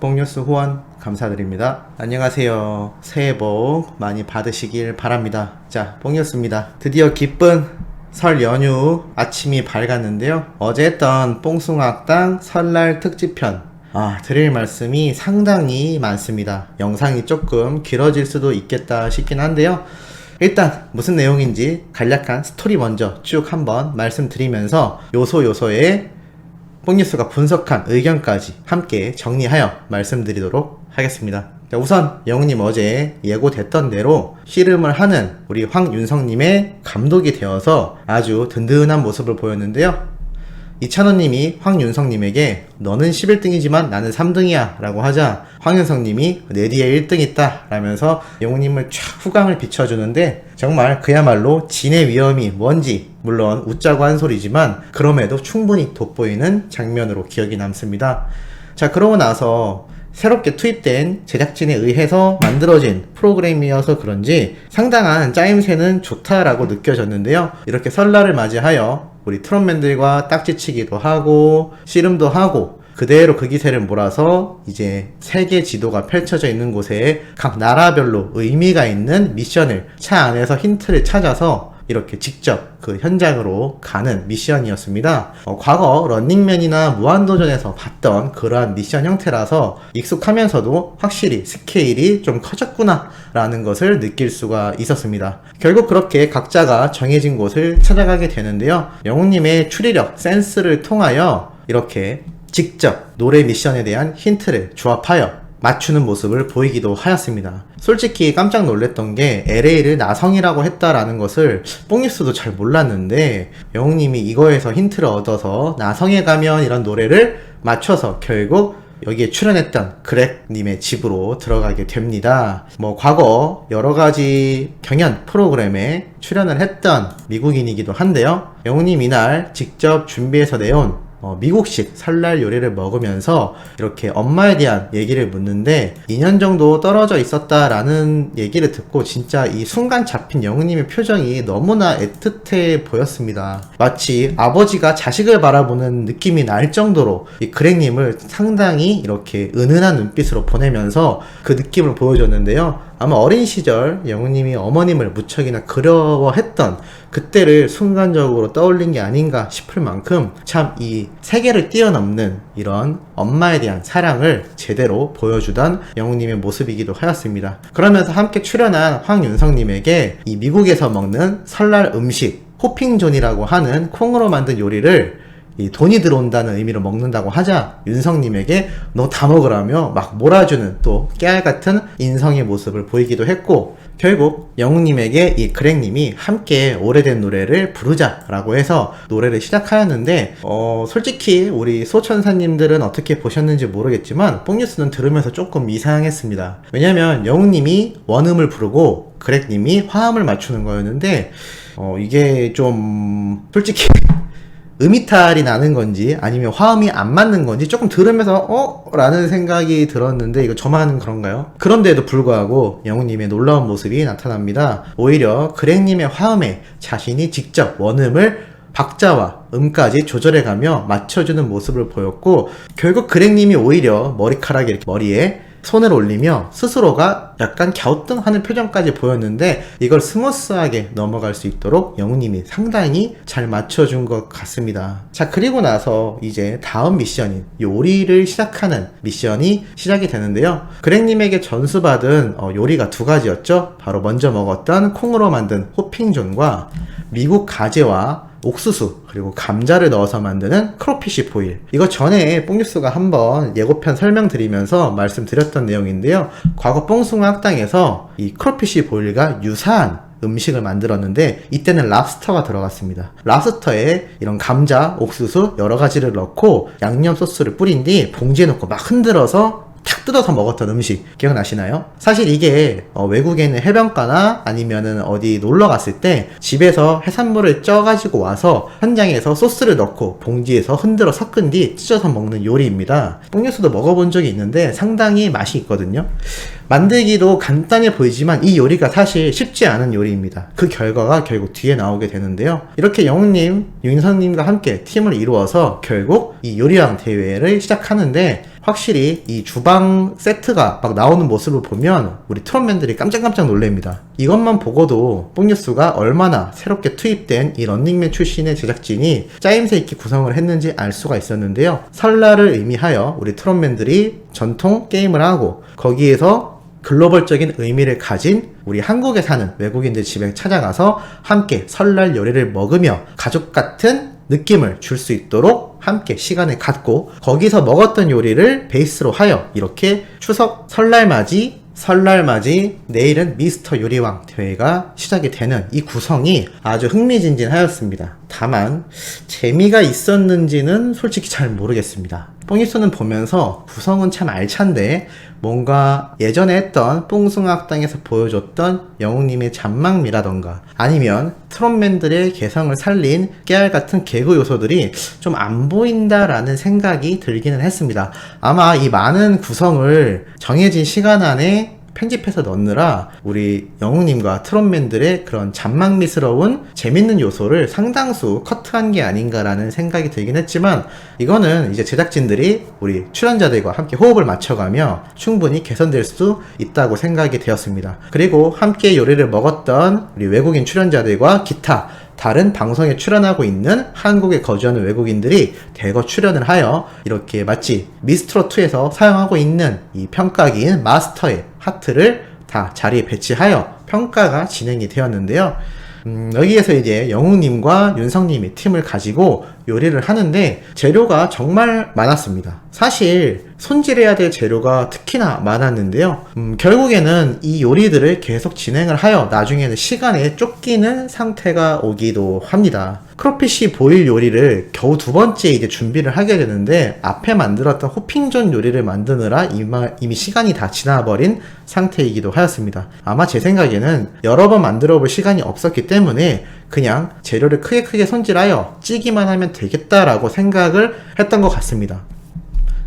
뽕뉴스 후원 감사드립니다. 안녕하세요. 새해 복 많이 받으시길 바랍니다. 자, 뽕뉴스입니다. 드디어 기쁜 설 연휴 아침이 밝았는데요. 어제 했던 뽕숭아학당 설날 특집편 드릴 말씀이 상당히 많습니다. 영상이 조금 길어질 수도 있겠다 싶긴 한데요. 일단 무슨 내용인지 간략한 스토리 먼저 쭉 한번 말씀드리면서 요소요소에 뽕뉴스가 분석한 의견까지 함께 정리하여 말씀드리도록 하겠습니다. 자, 우선 영우님 어제 예고됐던 대로 씨름을 하는 우리 황윤성님의 감독이 되어서 아주 든든한 모습을 보였는데요. 이찬원님이 황윤성님에게 너는 11등이지만 나는 3등이야 라고 하자 황윤성님이 내 뒤에 1등 있다 라면서 영우님을 쫙 후광을 비춰주는데 정말 그야말로 진의 위험이 뭔지 물론 웃자고 한 소리지만 그럼에도 충분히 돋보이는 장면으로 기억이 남습니다. 자, 그러고 나서 새롭게 투입된 제작진에 의해서 만들어진 프로그램이어서 그런지 상당한 짜임새는 좋다라고 느껴졌는데요. 이렇게 설날을 맞이하여 우리 트롯맨들과 딱지치기도 하고 씨름도 하고 그대로 그 기세를 몰아서 이제 세계 지도가 펼쳐져 있는 곳에 각 나라별로 의미가 있는 미션을 차 안에서 힌트를 찾아서 이렇게 직접 그 현장으로 가는 미션이었습니다. 과거 런닝맨이나 무한도전에서 봤던 그러한 미션 형태라서 익숙하면서도 확실히 스케일이 좀 커졌구나 라는 것을 느낄 수가 있었습니다. 결국 그렇게 각자가 정해진 곳을 찾아가게 되는데요. 영웅님의 추리력, 센스를 통하여 이렇게 직접 노래 미션에 대한 힌트를 조합하여 맞추는 모습을 보이기도 하였습니다. 솔직히 깜짝 놀랐던 게 LA를 나성이라고 했다라는 것을 뽕뉴스도 잘 몰랐는데 영웅님이 이거에서 힌트를 얻어서 나성에 가면 이런 노래를 맞춰서 결국 여기에 출연했던 그렉님의 집으로 들어가게 됩니다. 과거 여러가지 경연 프로그램에 출연을 했던 미국인이기도 한데요. 영웅님 이날 직접 준비해서 내온 미국식 설날 요리를 먹으면서 이렇게 엄마에 대한 얘기를 묻는데 2년 정도 떨어져 있었다라는 얘기를 듣고 진짜 이 순간 잡힌 영우님의 표정이 너무나 애틋해 보였습니다. 마치 아버지가 자식을 바라보는 느낌이 날 정도로 이 그렉님을 상당히 이렇게 은은한 눈빛으로 보내면서 그 느낌을 보여줬는데요. 아마 어린 시절 영우님이 어머님을 무척이나 그리워했던 그때를 순간적으로 떠올린 게 아닌가 싶을 만큼 참 이 세계를 뛰어넘는 이런 엄마에 대한 사랑을 제대로 보여주던 영우님의 모습이기도 하였습니다. 그러면서 함께 출연한 황윤성님에게 이 미국에서 먹는 설날 음식 호핑존이라고 하는 콩으로 만든 요리를 이 돈이 들어온다는 의미로 먹는다고 하자 윤성님에게 너 다 먹으라며 막 몰아주는 또 깨알같은 인성의 모습을 보이기도 했고 결국 영웅님에게 이 그렉님이 함께 오래된 노래를 부르자라고 해서 노래를 시작하였는데 솔직히 우리 소천사님들은 어떻게 보셨는지 모르겠지만 뽕뉴스는 들으면서 조금 이상했습니다. 왜냐면 영웅님이 원음을 부르고 그렉님이 화음을 맞추는 거였는데 이게 좀 솔직히 음이탈이 나는 건지 아니면 화음이 안 맞는 건지 조금 들으면서 라는 생각이 들었는데 이거 저만 그런가요? 그런데도 불구하고 영우님의 놀라운 모습이 나타납니다. 오히려 그렉님의 화음에 자신이 직접 원음을 박자와 음까지 조절해가며 맞춰주는 모습을 보였고 결국 그렉님이 오히려 머리카락에 이렇게 머리에 손을 올리며 스스로가 약간 갸우뚱하는 표정까지 보였는데 이걸 스무스하게 넘어갈 수 있도록 영우님이 상당히 잘 맞춰준 것 같습니다. 자, 그리고 나서 이제 다음 미션인 요리를 시작하는 미션이 시작이 되는데요. 그렉님에게 전수받은 요리가 두 가지였죠. 바로 먼저 먹었던 콩으로 만든 호핑존과 미국 가재와 옥수수 그리고 감자를 넣어서 만드는 크로피쉬 보일. 이거 전에 뽕뉴스가 한번 예고편 설명드리면서 말씀드렸던 내용인데요. 과거 뽕숭아 학당에서 이 크로피쉬 보일과 유사한 음식을 만들었는데 이때는 랍스터가 들어갔습니다. 랍스터에 이런 감자, 옥수수 여러 가지를 넣고 양념 소스를 뿌린 뒤 봉지에 넣고 막 흔들어서 탁 뜯어서 먹었던 음식 기억나시나요? 사실 이게 외국에 있는 해변가나 아니면은 어디 놀러 갔을 때 집에서 해산물을 쪄가지고 와서 현장에서 소스를 넣고 봉지에서 흔들어 섞은 뒤 찢어서 먹는 요리입니다. 뽕뉴스도 먹어본 적이 있는데 상당히 맛이 있거든요. 만들기도 간단해 보이지만 이 요리가 사실 쉽지 않은 요리입니다. 그 결과가 결국 뒤에 나오게 되는데요. 이렇게 영웅님, 윤선님과 함께 팀을 이루어서 결국 이 요리왕 대회를 시작하는데 확실히 이 주방 세트가 막 나오는 모습을 보면 우리 트롯맨들이 깜짝깜짝 놀랍니다. 이것만 보고도 뽕뉴스가 얼마나 새롭게 투입된 이 런닝맨 출신의 제작진이 짜임새 있게 구성을 했는지 알 수가 있었는데요. 설날을 의미하여 우리 트롯맨들이 전통 게임을 하고 거기에서 글로벌적인 의미를 가진 우리 한국에 사는 외국인들 집에 찾아가서 함께 설날 요리를 먹으며 가족 같은 느낌을 줄 수 있도록 함께 시간을 갖고 거기서 먹었던 요리를 베이스로 하여 이렇게 추석 설날 맞이 내일은 미스터 요리왕 대회가 시작이 되는 이 구성이 아주 흥미진진하였습니다. 다만 재미가 있었는지는 솔직히 잘 모르겠습니다. 뽕이쏘는 보면서 구성은 참 알찬데 뭔가 예전에 했던 뽕숭아학당에서 보여줬던 영웅님의 잔망미라던가 아니면 트롯맨들의 개성을 살린 깨알 같은 개그 요소들이 좀 안 보인다라는 생각이 들기는 했습니다. 아마 이 많은 구성을 정해진 시간 안에 편집해서 넣느라 우리 영웅님과 트롯맨들의 그런 잔망미스러운 재밌는 요소를 상당수 커트한 게 아닌가라는 생각이 들긴 했지만 이거는 이제 제작진들이 우리 출연자들과 함께 호흡을 맞춰가며 충분히 개선될 수 있다고 생각이 되었습니다. 그리고 함께 요리를 먹었던 우리 외국인 출연자들과 기타 다른 방송에 출연하고 있는 한국에 거주하는 외국인들이 대거 출연을 하여 이렇게 마치 미스트롯2에서 사용하고 있는 이 평가기인 마스터의 하트를 다 자리에 배치하여 평가가 진행이 되었는데요. 여기에서 이제 영웅님과 윤성님이 팀을 가지고 요리를 하는데 재료가 정말 많았습니다. 사실 손질해야 될 재료가 특히나 많았는데요. 결국에는 이 요리들을 계속 진행을 하여 나중에는 시간에 쫓기는 상태가 오기도 합니다. 크로피쉬 보일 요리를 겨우 두 번째 이제 준비를 하게 되는데 앞에 만들었던 호핑존 요리를 만드느라 이미 시간이 다 지나버린 상태이기도 하였습니다. 아마 제 생각에는 여러 번 만들어 볼 시간이 없었기 때문에 그냥 재료를 크게 손질하여 찌기만 하면 되겠다라고 생각을 했던 것 같습니다.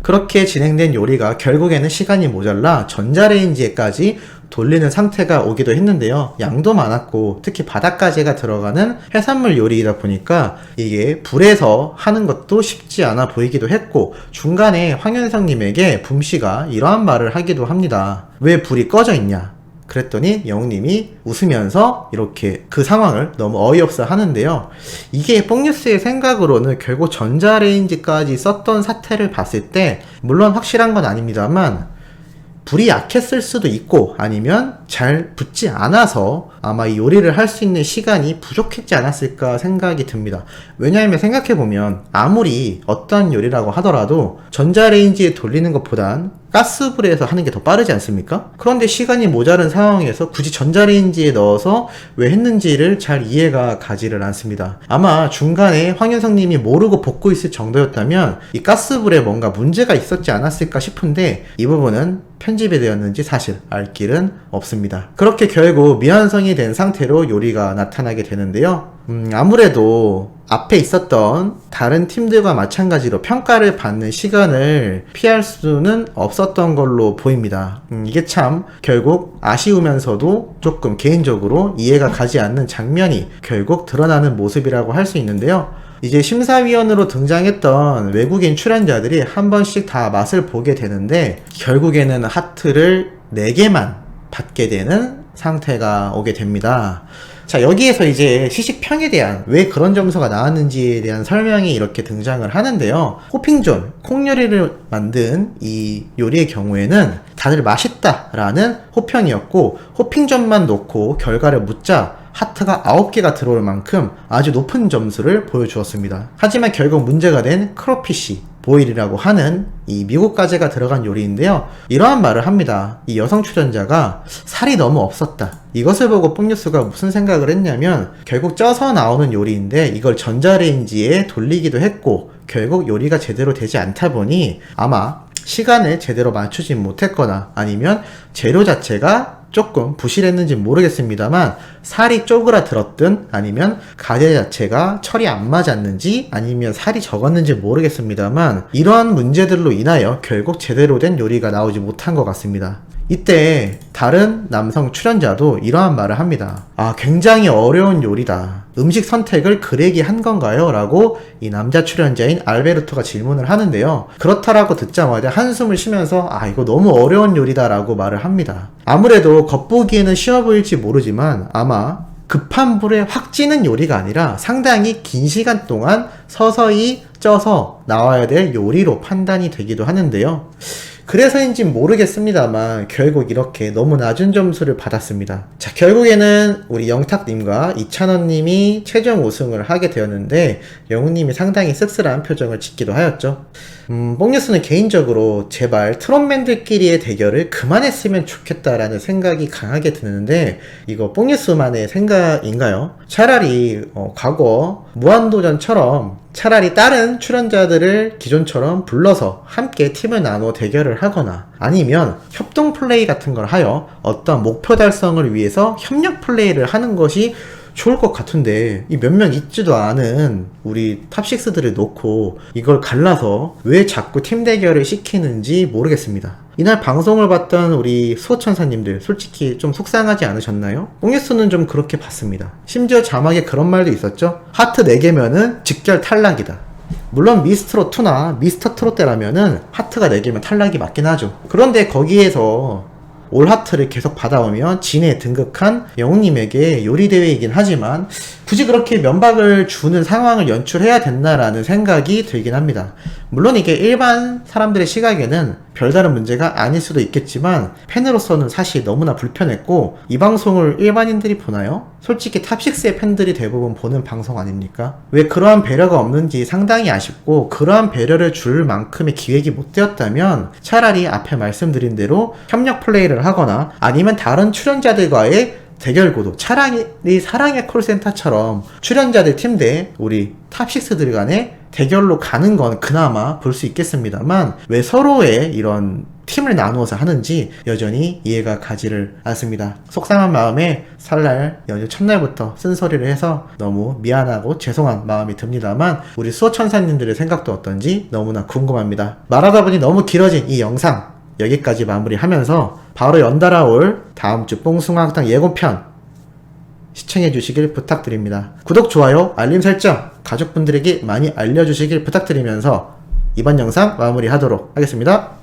그렇게 진행된 요리가 결국에는 시간이 모자라 전자레인지에까지 돌리는 상태가 오기도 했는데요. 양도 많았고 특히 바닷가재가 들어가는 해산물 요리이다 보니까 이게 불에서 하는 것도 쉽지 않아 보이기도 했고 중간에 황윤성님에게 붐씨가 이러한 말을 하기도 합니다. 왜 불이 꺼져 있냐? 그랬더니 영웅님이 웃으면서 이렇게 그 상황을 너무 어이없어 하는데요. 이게 뽕뉴스의 생각으로는 결국 전자레인지까지 썼던 사태를 봤을 때 물론 확실한 건 아닙니다만 불이 약했을 수도 있고 아니면 잘 붙지 않아서 아마 이 요리를 할 수 있는 시간이 부족했지 않았을까 생각이 듭니다. 왜냐하면 생각해보면 아무리 어떤 요리라고 하더라도 전자레인지에 돌리는 것보단 가스불에서 하는 게 더 빠르지 않습니까? 그런데 시간이 모자른 상황에서 굳이 전자레인지에 넣어서 왜 했는지를 잘 이해가 가지를 않습니다. 아마 중간에 황윤성님이 모르고 볶고 있을 정도였다면 이 가스불에 뭔가 문제가 있었지 않았을까 싶은데 이 부분은 편집이 되었는지 사실 알 길은 없습니다. 그렇게 결국 미완성이 된 상태로 요리가 나타나게 되는데요. 아무래도 앞에 있었던 다른 팀들과 마찬가지로 평가를 받는 시간을 피할 수는 없었던 걸로 보입니다. 이게 참 결국 아쉬우면서도 조금 개인적으로 이해가 가지 않는 장면이 결국 드러나는 모습이라고 할 수 있는데요. 이제 심사위원으로 등장했던 외국인 출연자들이 한 번씩 다 맛을 보게 되는데 결국에는 하트를 4개만 받게 되는 상태가 오게 됩니다. 자, 여기에서 이제 시식평에 대한 왜 그런 점수가 나왔는지에 대한 설명이 이렇게 등장을 하는데요. 호핑존, 콩요리를 만든 이 요리의 경우에는 다들 맛있다라는 호평이었고 호핑존만 놓고 결과를 묻자 하트가 9개가 들어올 만큼 아주 높은 점수를 보여주었습니다. 하지만 결국 문제가 된 크로피쉬 보일이라고 하는 이 미국 가재가 들어간 요리인데요. 이러한 말을 합니다. 이 여성 출연자가 살이 너무 없었다. 이것을 보고 뽕뉴스가 무슨 생각을 했냐면 결국 쪄서 나오는 요리인데 이걸 전자레인지에 돌리기도 했고 결국 요리가 제대로 되지 않다 보니 아마 시간을 제대로 맞추지 못했거나 아니면 재료 자체가 조금 부실했는지 모르겠습니다만 살이 쪼그라들었든 아니면 가재 자체가 철이 안 맞았는지 아니면 살이 적었는지 모르겠습니다만 이러한 문제들로 인하여 결국 제대로 된 요리가 나오지 못한 것 같습니다. 이때 다른 남성 출연자도 이러한 말을 합니다. 아, 굉장히 어려운 요리다. 음식 선택을 그레기 한 건가요? 라고 이 남자 출연자인 알베르토가 질문을 하는데요. 그렇다라고 듣자마자 한숨을 쉬면서 아, 이거 너무 어려운 요리다 라고 말을 합니다. 아무래도 겉보기에는 쉬워 보일지 모르지만 아마 급한 불에 확 찌는 요리가 아니라 상당히 긴 시간 동안 서서히 쪄서 나와야 될 요리로 판단이 되기도 하는데요. 그래서인진 모르겠습니다만 결국 이렇게 너무 낮은 점수를 받았습니다. 자, 결국에는 우리 영탁님과 이찬원님이 최종 우승을 하게 되었는데 영훈님이 상당히 씁쓸한 표정을 짓기도 하였죠. 뽕뉴스는 개인적으로 제발 트롯맨들끼리의 대결을 그만했으면 좋겠다라는 생각이 강하게 드는데 이거 뽕뉴스만의 생각인가요? 차라리 과거 무한도전처럼 차라리 다른 출연자들을 기존처럼 불러서 함께 팀을 나눠 대결을 하거나 아니면 협동 플레이 같은 걸 하여 어떤 목표 달성을 위해서 협력 플레이를 하는 것이 좋을 것 같은데 이 몇 명 있지도 않은 우리 탑6들을 놓고 이걸 갈라서 왜 자꾸 팀 대결을 시키는지 모르겠습니다. 이날 방송을 봤던 우리 수호천사님들 솔직히 좀 속상하지 않으셨나요? 뽕뉴스는 좀 그렇게 봤습니다. 심지어 자막에 그런 말도 있었죠. 하트 4개면은 직결 탈락이다. 물론 미스트롯2나 미스터트롯 때라면은 하트가 4개면 탈락이 맞긴 하죠. 그런데 거기에서 올 하트를 계속 받아오면 진에 등극한 영웅님에게 요리대회이긴 하지만 굳이 그렇게 면박을 주는 상황을 연출해야 됐나라는 생각이 들긴 합니다. 물론 이게 일반 사람들의 시각에는 별다른 문제가 아닐 수도 있겠지만 팬으로서는 사실 너무나 불편했고 이 방송을 일반인들이 보나요? 솔직히 탑6의 팬들이 대부분 보는 방송 아닙니까? 왜 그러한 배려가 없는지 상당히 아쉽고 그러한 배려를 줄 만큼의 기획이 못 되었다면 차라리 앞에 말씀드린 대로 협력 플레이를 하거나 아니면 다른 출연자들과의 대결 구도 차라리 사랑의 콜센터처럼 출연자들 팀 대 우리 탑6들 간의 대결로 가는 건 그나마 볼 수 있겠습니다만 왜 서로의 이런 팀을 나누어서 하는지 여전히 이해가 가지를 않습니다. 속상한 마음에 설날 연휴 첫날부터 쓴소리를 해서 너무 미안하고 죄송한 마음이 듭니다만 우리 수호천사님들의 생각도 어떤지 너무나 궁금합니다. 말하다 보니 너무 길어진 이 영상 여기까지 마무리하면서 바로 연달아 올 다음주 뽕숭아학당 예고편 시청해 주시길 부탁드립니다. 구독, 좋아요, 알림 설정 가족분들에게 많이 알려주시길 부탁드리면서 이번 영상 마무리하도록 하겠습니다.